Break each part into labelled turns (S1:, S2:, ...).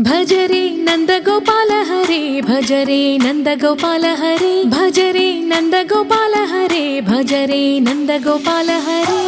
S1: भजरे नंदगोपाल हरे भजरे नंदगोपाल हरे भजरे नंदगोपाल हरे भजरे नंदगोपाल हरे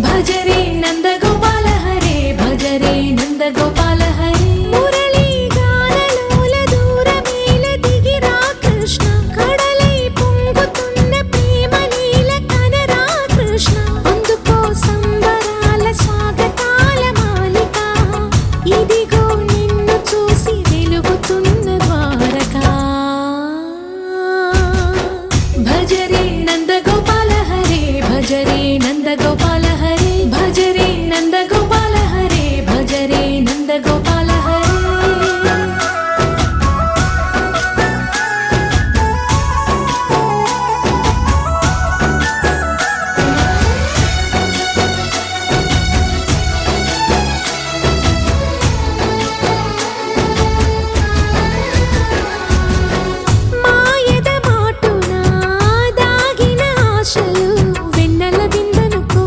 S1: भजरे नंदगोपाल हरे भजरे नंदगोपाल हरे मुरली गानलोल दूरमेल दिगिरा कृष्ण कड़लै పొంగుతున్న ప్రేమ నీల కనరా కృష్ణ అందుకో సంబరాల స్వాగతాల మాలిక ఇదిగో నిన్ను చూసి వెలుగుతున్న ద్వారకా భజరే నందగోపాల హరే భజరే నందగోపాల हरे भजरे नंदगोपाल हरे भजरे नंदगोपाल हरे మాయద మాటున దాగిన ఆశలు వెన్నెల విందనుకో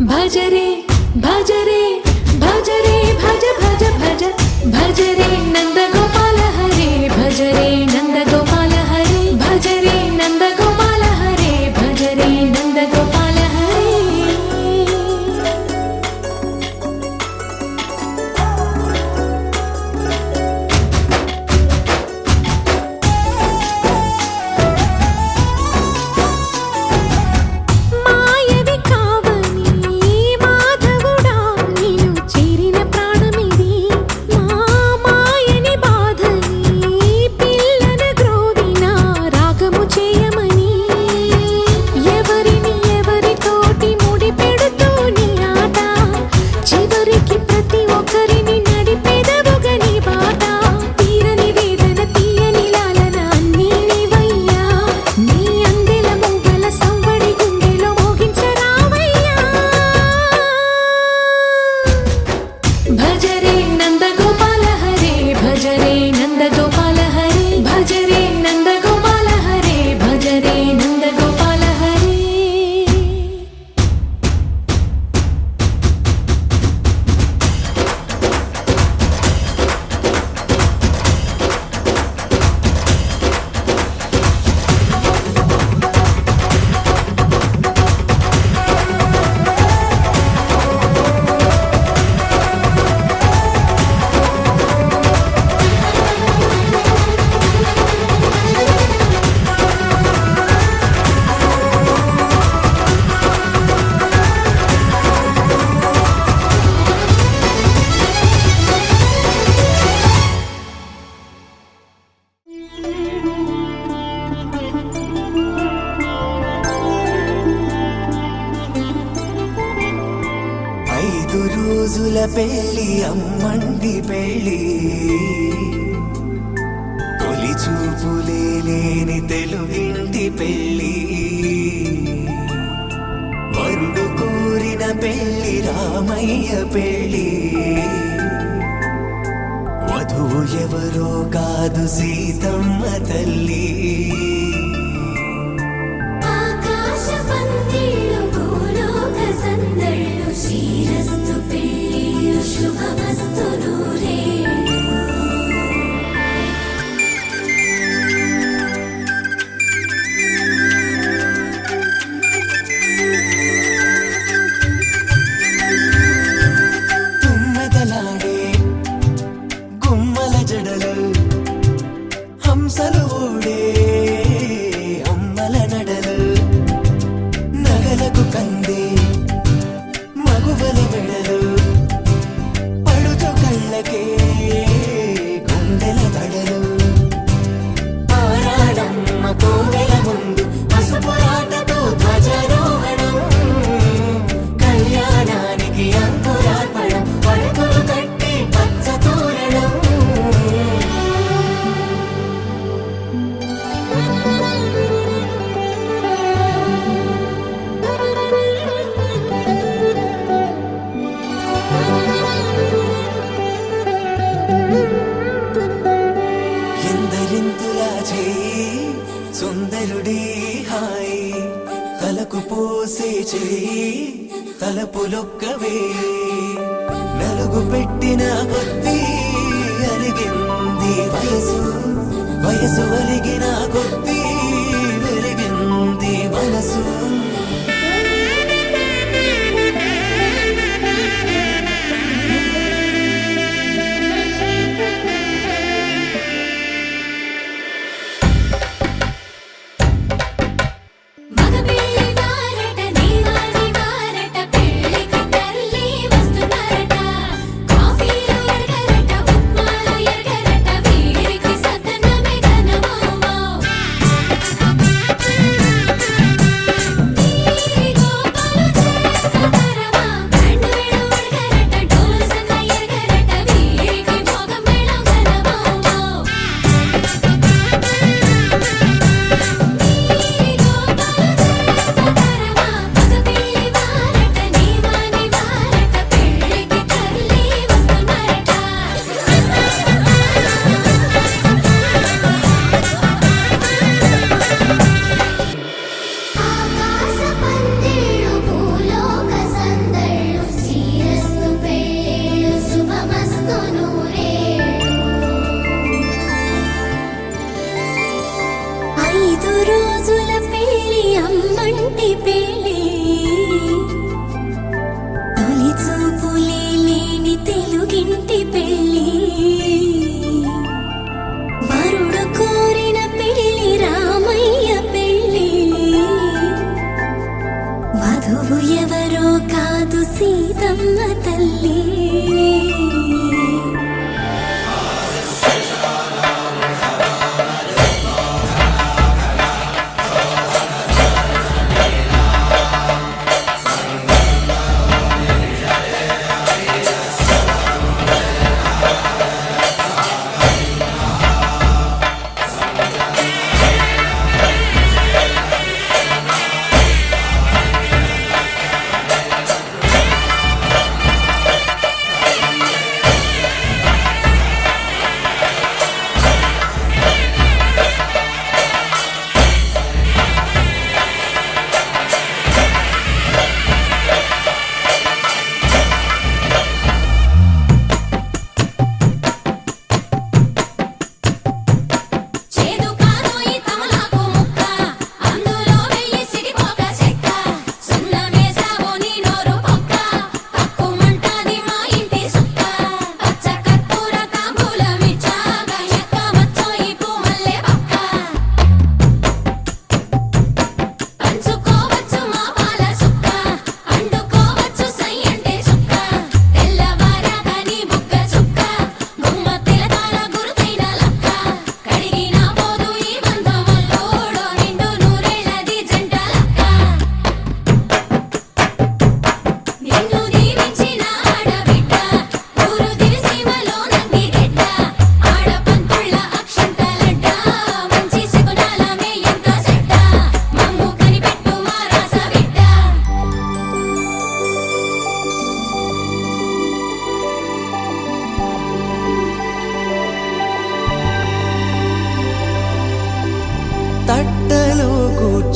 S1: भजरे भजरे भजरे भज भज भज भजरे नंदगोपाल हरे भजरे नंदगोपाल हरे भजरे नंदगोपाल हरे भजरे नंदगोपाल हरे మాయవి కావని మాధవుడా నిన్ను చేరిన ప్రాణమిది మా మాయని బాధని పిల్లన గ్రోవిన రాగము చేయమని ఎవరిని ఎవరితోటి ముడి పెడుతూ నీ ఆట చివరికి ప్రతి ఒక్కరిని నడిపెదవుగా నీ బాట తీరని వేదన తీయని లాలన అన్నీ నీవయ్యా నీ అందెల మొగ్గల సంవడి గుండెలో మోగించరావయ్యా భజరే నందగోపాల హరే భజరే నందగోపాల హరే భజరే నందగోపాల హరే భజరే నందగోపాల హరే
S2: ఐదు రోజుల పెళ్లి అమ్మండి పెళ్లి తొలి చూపులే లేని తెలుగింటి పెళ్లి వరుడు కోరిన పెళ్లి రామయ్య పెళ్లి వధు వధువు ఎవరో కాదు సీతమ్మ తల్లి.
S1: ఆకాశ పందిళ్ళు భూలోక సందళ్ళు శ్రీరస్తు పెళ్ళిళ్ళు శుభమస్తు నూరేళ్ళు.
S2: తుమ్మెదలాడే గుమ్మల జడలు హంసలు ఊడే అమ్మల నడలు నగలకు కంది మగువల మెడలు పడుచు కళ్ళకే గుండెల తడలు ఆరాడమ్మ కోవెల ముందు పసుపురాటతో ధ్వజారోహణం కళ్యాణానికి అంకురార్పణం పడకలు కట్టి పచ్చ తోరణం. ఎందరింతులా చేయి సుందరుడి హాయి తలకు పోసే చేయి తలపులొక్కవే నలుగు పెట్టిన కొద్దీ అలిగింది వయసు వయసు అలిగిన కొద్దీ వెలిగింది మనసు.
S1: మగ పెళ్లి వారట నీవాని వారట పెళ్లికి తల్లి వస్తున్నారట. కాఫీలు ఎరగరట ఉప్మాలు ఎరగరట వీరికి సదనమే ఘనమౌమౌ. ఈ గోపాలు చేస్తారమా బ్యాండ్ వేళ ఎరగరట డోలు సన్న ఎరగరట వీరికి భోగం మేళం ఘనమౌమౌ. ఆకాశ పందిళ్ళు భూలోక సందళ్ళు శ్రీరస్తు పెళ్ళిళ్ళు శుభమస్తు నూరేళ్ళు. 5 రోజుల పెళ్లి అమ్మంటి పెళ్లి తొలి చూపులే లేని తెలుగింటి పెళ్లి వరుడు కోరిన పెళ్లి రామయ్య పెళ్లి వధువు ఎవరో కాదు సీతమ్మ తల్లి.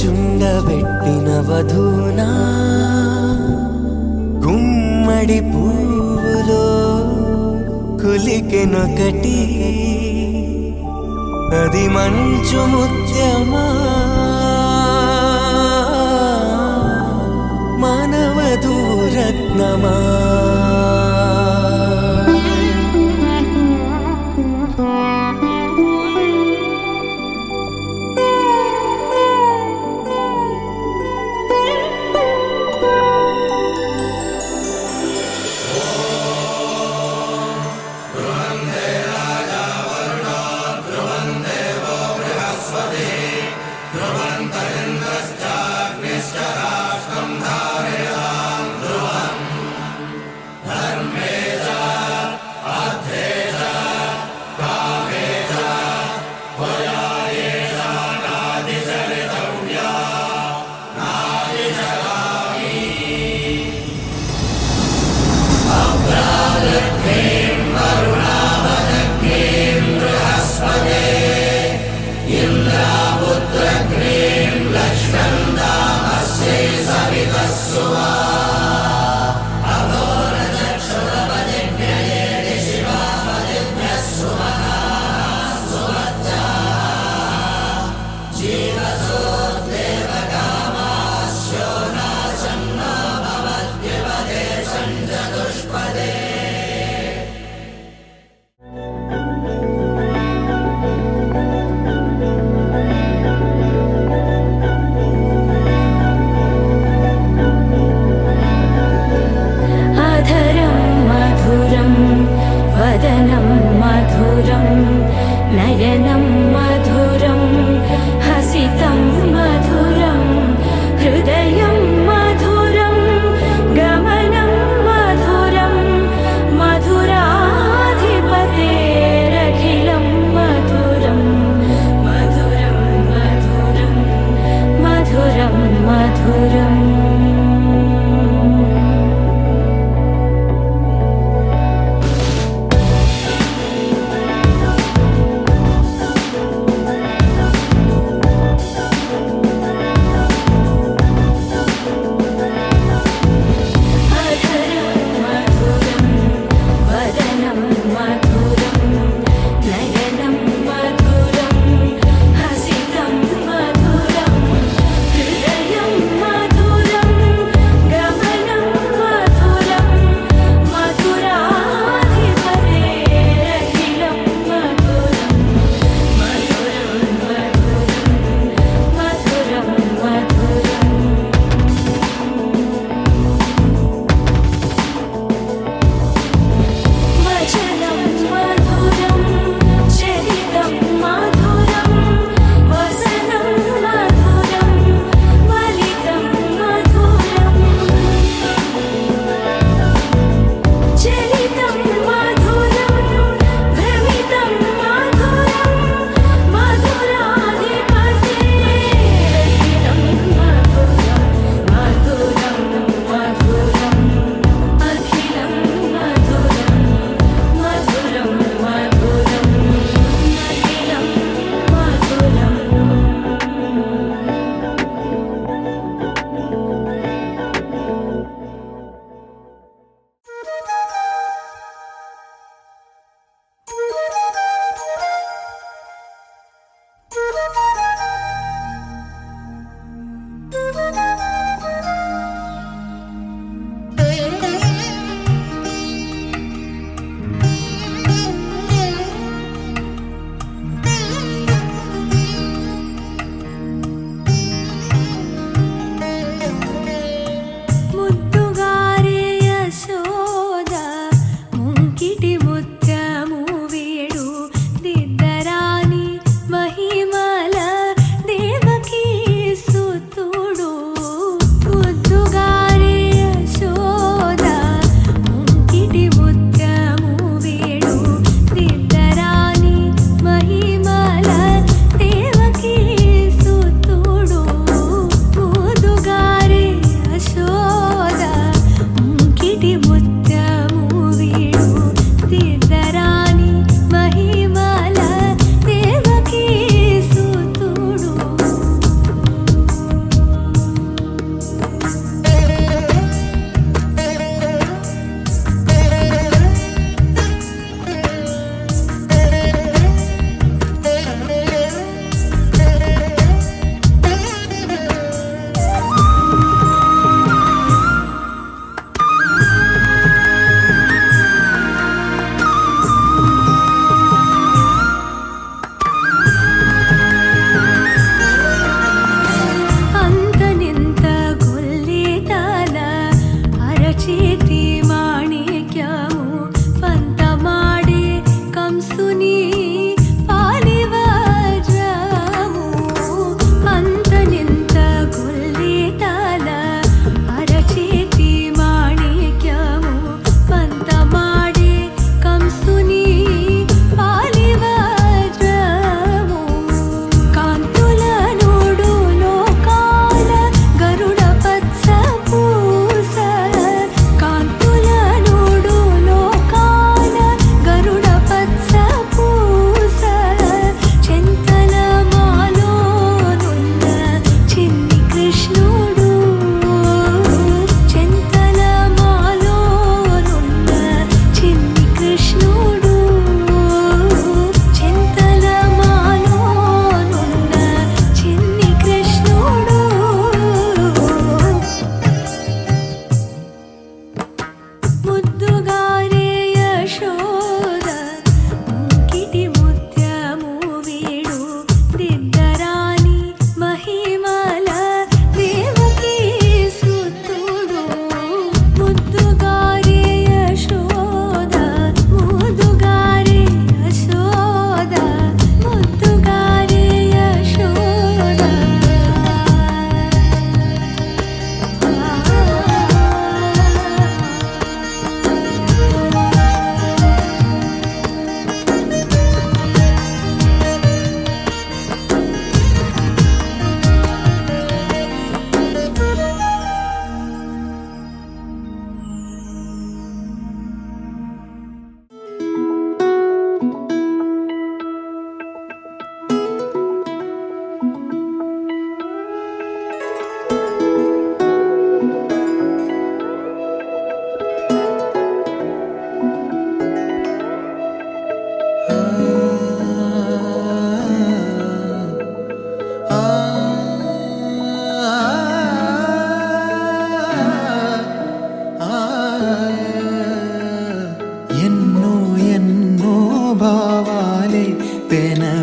S2: కూర్చుండబెట్టిన వధూనా గుమ్మడి పువ్వులో కులికెనొకటి అది మంచు ముత్యమా మానవధూరత్నమా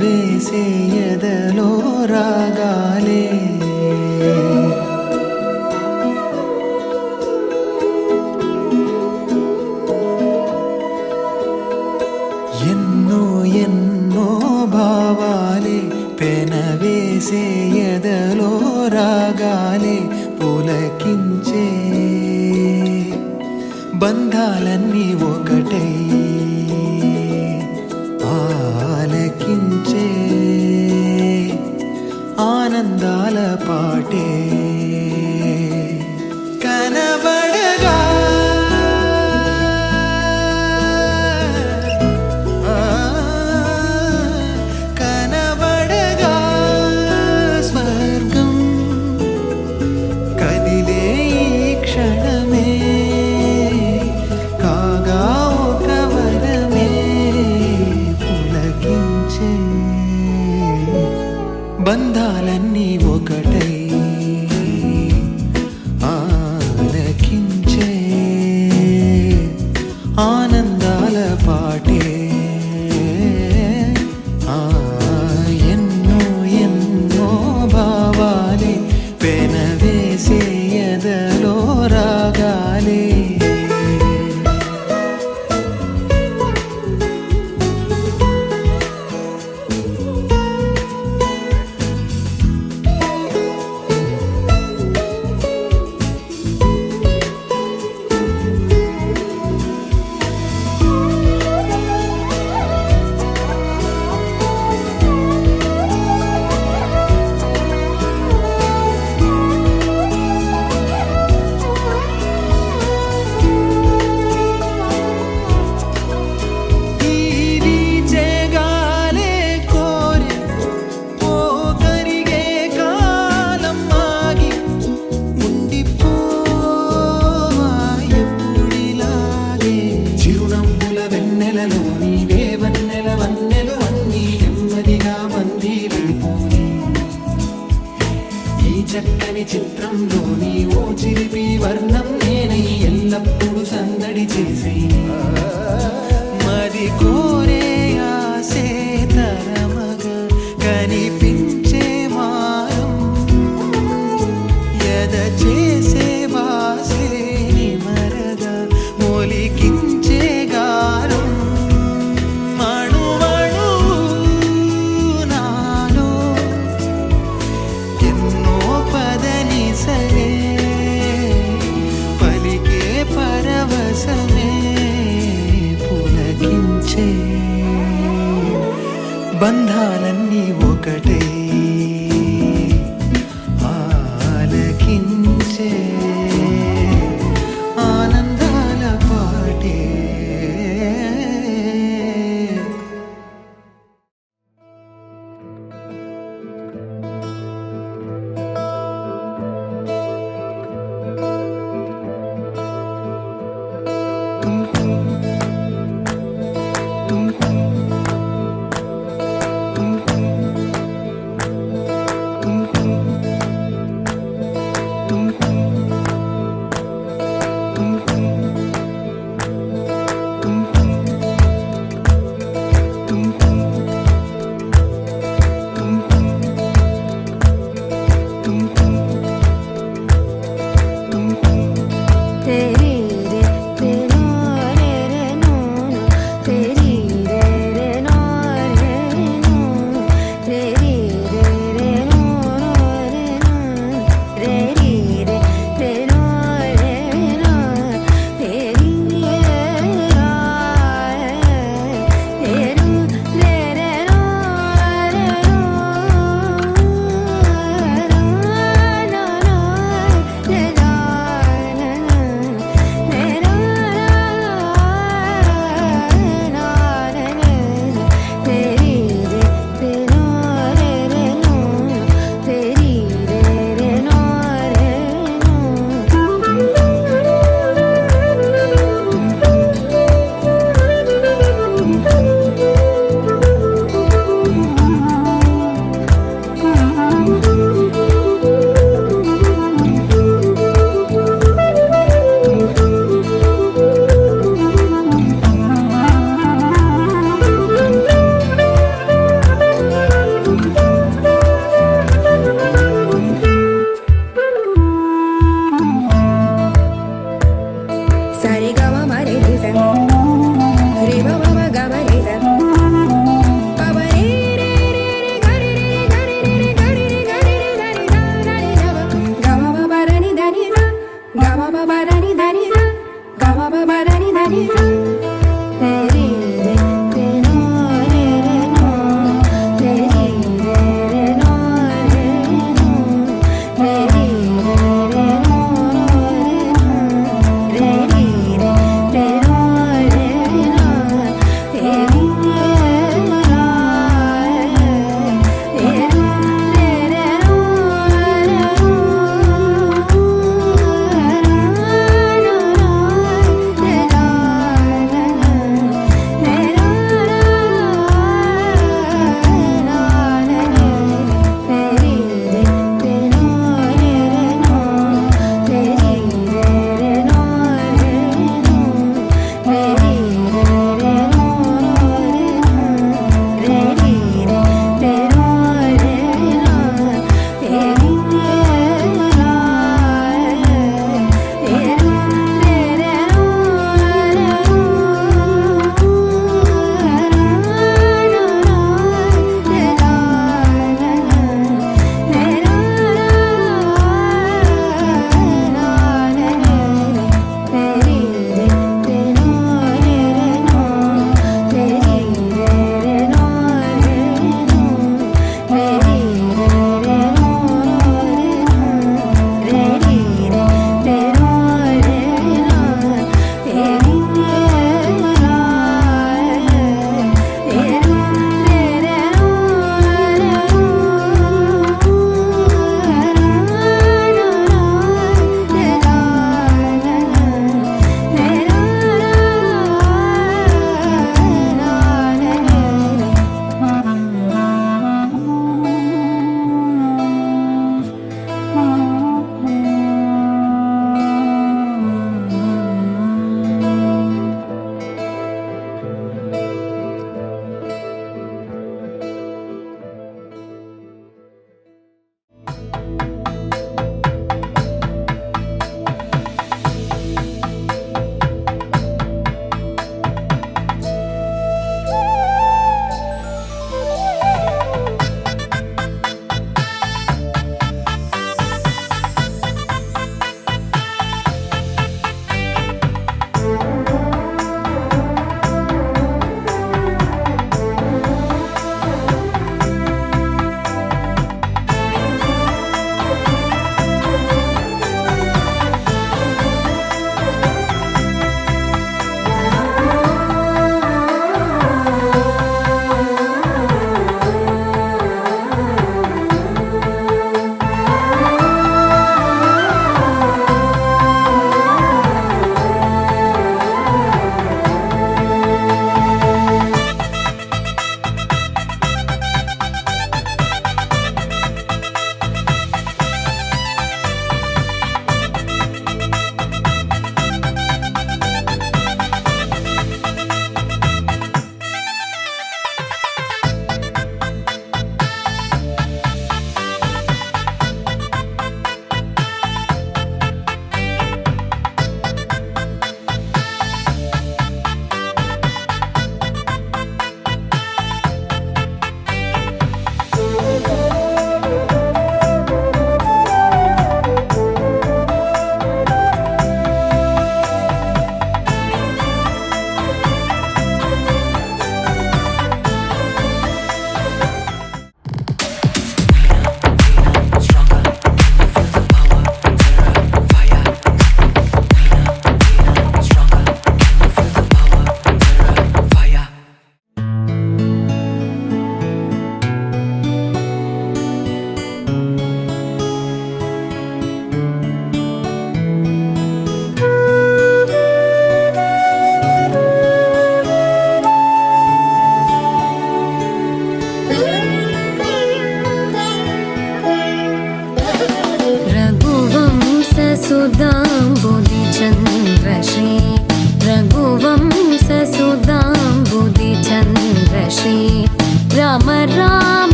S2: వేసే ఎదలో రాగాలే ఎన్నో ఎన్నో భావాలే పెనవేసే ఎదలో రాగాలే పులకించే బంధాలన్నీ ఒకటై ఆలకించే ఆనందాల పాటే కనబడగా కనబడగా స్వర్గం కదిలే ఈ క్షణమే కాగా ఒక వరమే పులకించే బంధాలన్నీ ఒకటై ఆలకించే ఆనందాల పాటే ఎన్నో ఎన్నో భావాలే పెనవేసే ఎదలో రాగాలే చక్కని చిత్రంలోని ఓ చిలిపి వర్ణం నేనై ఎల్లప్పుడూ సందడి చేసి మరి కోరే ఆసే తరమగా కనిపించే మారం ఎద చేసే వాసే నిమరగా మొలికించే గారం బంధాలన్నీ ఒకటే ఆలకించే ఆనందాల పాటే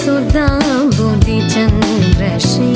S1: సుధాంబుది చంద్రశ్రీ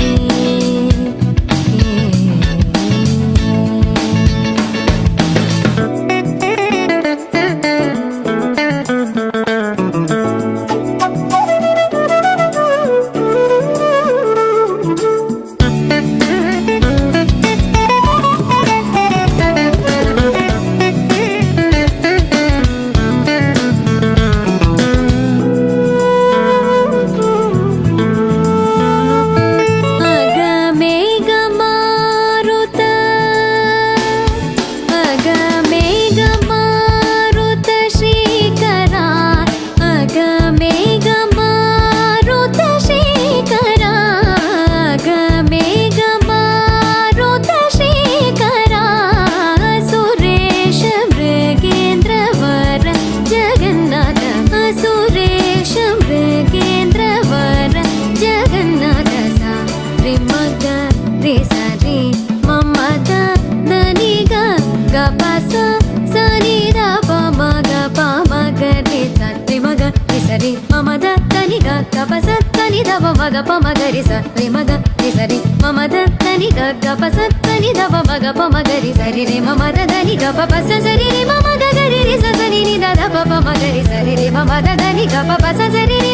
S1: మమద తనిగ గపసత్తని దవ మగ పమగరి సరి మగ సరి మమద తనిగ గపసత్తని దవ మగ పమగరి సరి రే మమద దని గప పస సరి రే మమద గరి రి సని ని దద ప పమగరి సరి రే మమద దని గప పస సరి